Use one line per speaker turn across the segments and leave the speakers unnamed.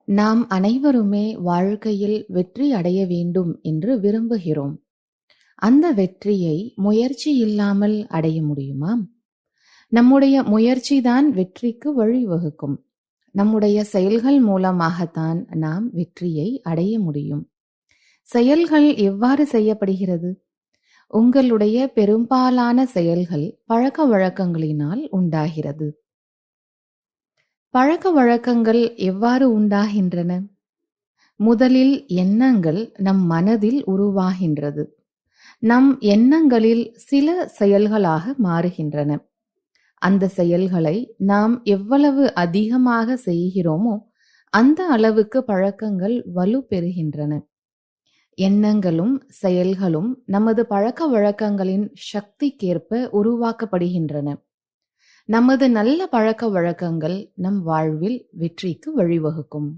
நாம் அனைவருமே வாழ்க்கையில் வெற்றி அடைய வேண்டும் என்று விரும்புகிறோம். அந்த வெற்றியை முயற்சி இல்லாமல் அடைய முடியுமா? நம்முடைய முயற்சிதான் வெற்றிக்கு வழிவகுக்கும். நம்முடைய செயல்கள் மூலமாகத்தான் நாம் வெற்றியை அடைய முடியும். செயல்கள் எவ்வாறு செய்யப்படுகிறது? உங்களுடைய பெரும்பாலான செயல்கள் பழக்க வழக்கங்களினால் உண்டாகிறது. பழக்க வழக்கங்கள் எவ்வாறு உண்டாகின்றன? முதலில் எண்ணங்கள் நம் மனதில் உருவாகின்றது. நம் எண்ணங்களில் சில செயல்களாக மாறுகின்றன. அந்த செயல்களை நாம் எவ்வளவு அதிகமாக செய்கிறோமோ அந்த அளவுக்கு பழக்கங்கள் வலுப்பெறுகின்றன. எண்ணங்களும் செயல்களும் நமது பழக்க வழக்கங்களின் சக்திக்கேற்ப உருவாக்கப்படுகின்றன. நமது நல்ல பழக்க வழக்கங்கள் நம் வாழ்வில் வெற்றிக்கு வழிவகுக்கும்.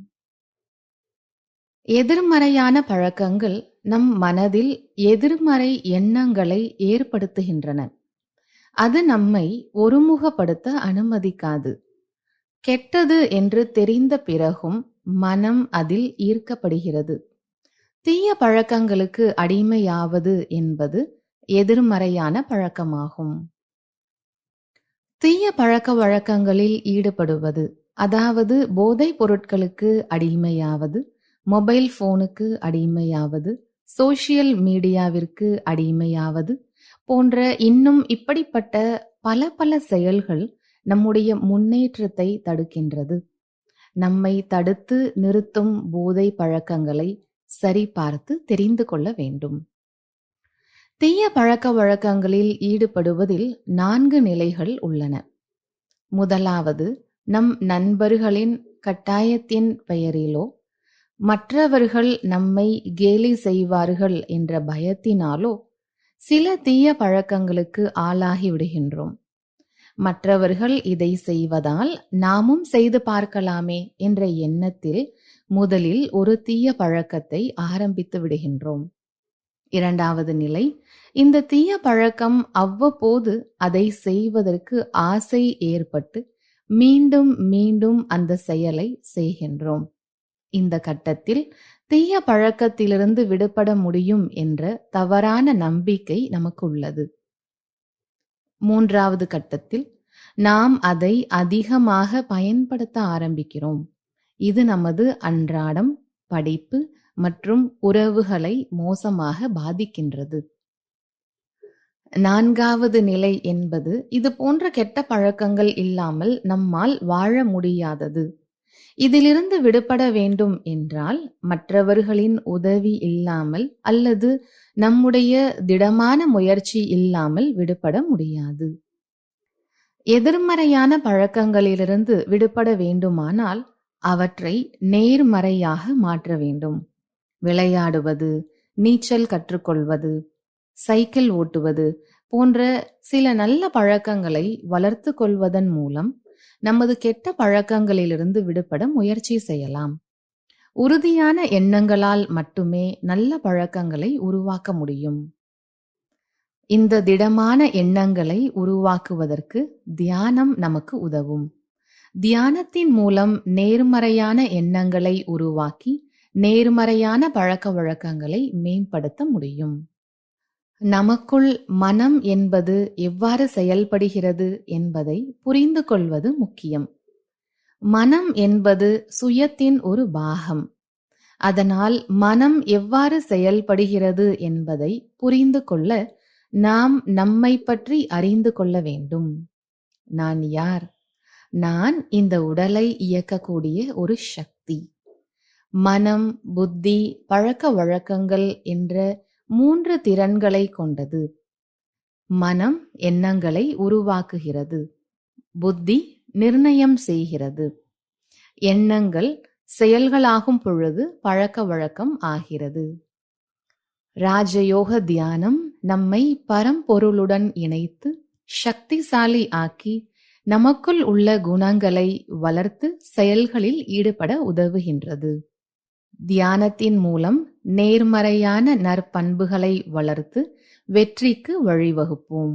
எதிர்மறையான பழக்கங்கள் நம் மனதில் எதிர்மறை எண்ணங்களை ஏற்படுத்துகின்றன. அது நம்மை ஒருமுகப்படுத்த அனுமதிக்காது. கெட்டது என்று தெரிந்த பிறகும் மனம் அதில் ஈர்க்கப்படுகிறது. தீய பழக்கங்களுக்கு அடிமையாவது என்பது எதிர்மறையான பழக்கமாகும். தீய பழக்க வழக்கங்களில் ஈடுபடுவது, அதாவது போதைப் பொருட்களுக்கு அடிமையாவது, மொபைல் போனுக்கு அடிமையாவது, சோசியல் மீடியாவிற்கு அடிமையாவது போன்ற இன்னும் இப்படிப்பட்ட பல செயல்கள் நம்முடைய முன்னேற்றத்தை தடுக்கின்றது. நம்மை தடுத்து நிறுத்தும் போதை பழக்கங்களை சரிபார்த்து தெரிந்து கொள்ள வேண்டும். தீய பழக்க வழக்கங்களில் ஈடுபடுவதில் 4 நிலைகள் உள்ளன. முதலாவது, நம் நண்பர்களின் கட்டாயத்தின் பெயரிலோ, மற்றவர்கள் நம்மை கேலி செய்வார்கள் என்ற பயத்தினாலோ சில தீய பழக்கங்களுக்கு ஆளாகி விடுகின்றோம். மற்றவர்கள் இதை செய்வதால் நாமும் செய்து பார்க்கலாமே என்ற எண்ணத்தில் முதலில் ஒரு தீய பழக்கத்தை ஆரம்பித்து விடுகின்றோம். இரண்டாவது நிலை, இந்த தீய பழக்கம் அவ்வப்போது அதை செய்வதற்கு ஆசை ஏற்பட்டு மீண்டும் மீண்டும் அந்த செயலை செய்கின்றோம். இந்த கட்டத்தில் தீய பழக்கத்திலிருந்து விடுபட முடியும் என்ற தவறான நம்பிக்கை நமக்கு உள்ளது. மூன்றாவது கட்டத்தில் நாம் அதை அதிகமாக பயன்படுத்த ஆரம்பிக்கிறோம். இது நமது அன்றாடம், படிப்பு மற்றும் உறவுகளை மோசமாக பாதிக்கின்றது. நான்காவது நிலை என்பது இது போன்ற கெட்ட பழக்கங்கள் இல்லாமல் நம்மால் வாழ முடியாதது. இதிலிருந்து விடுபட வேண்டும் என்றால் மற்றவர்களின் உதவி இல்லாமல் அல்லது நம்முடைய திடமான முயற்சி இல்லாமல் விடுபட முடியாது. எதிர்மறையான பழக்கங்களிலிருந்து விடுபட வேண்டுமானால் அவற்றை நேர்மறையாக மாற்ற வேண்டும். விளையாடுவது, நீச்சல் கற்றுக்கொள்வது, சைக்கிள் ஓட்டுவது போன்ற சில நல்ல பழக்கங்களை வளர்த்து கொள்வதன் மூலம் நமது கெட்ட பழக்கங்களிலிருந்து விடுபட முயற்சி செய்யலாம். உறுதியான எண்ணங்களால் மட்டுமே நல்ல பழக்கங்களை உருவாக்க முடியும். இந்த திடமான எண்ணங்களை உருவாக்குவதற்கு தியானம் நமக்கு உதவும். தியானத்தின் மூலம் நேர்மறையான எண்ணங்களை உருவாக்கி நேர்மறையான பழக்க வழக்கங்களை மேம்படுத்த முடியும். நமக்குள் மனம் என்பது எவ்வாறு செயல்படுகிறது என்பதை புரிந்து கொள்வது முக்கியம். மனம் என்பது சுயத்தின் ஒரு பாகம். அதனால் மனம் எவ்வாறு செயல்படுகிறது என்பதை புரிந்து கொள்ள நாம் நம்மை பற்றி அறிந்து கொள்ள வேண்டும். நான் யார்? நான் இந்த உடலை இயக்கக்கூடிய ஒரு சக்தி. மனம், புத்தி, பழக்க வழக்கங்கள் என்ற 3 திறன்களை கொண்டது. மனம் எண்ணங்களை உருவாக்குகிறது. புத்தி நிர்ணயம் செய்கிறது. எண்ணங்கள் செயல்களாகும் பொழுது பழக்க வழக்கம் ஆகிறது. ராஜயோக தியானம் நம்மை பரம்பொருளுடன் இணைத்து சக்திசாலி ஆக்கி நமக்குள் உள்ள குணங்களை வளர்த்து செயல்களில் ஈடுபட உதவுகின்றது. தியானத்தின் மூலம் நேர்மறையான நற்பண்புகளை வளர்த்து வெற்றிக்கு வழிவகுப்போம்.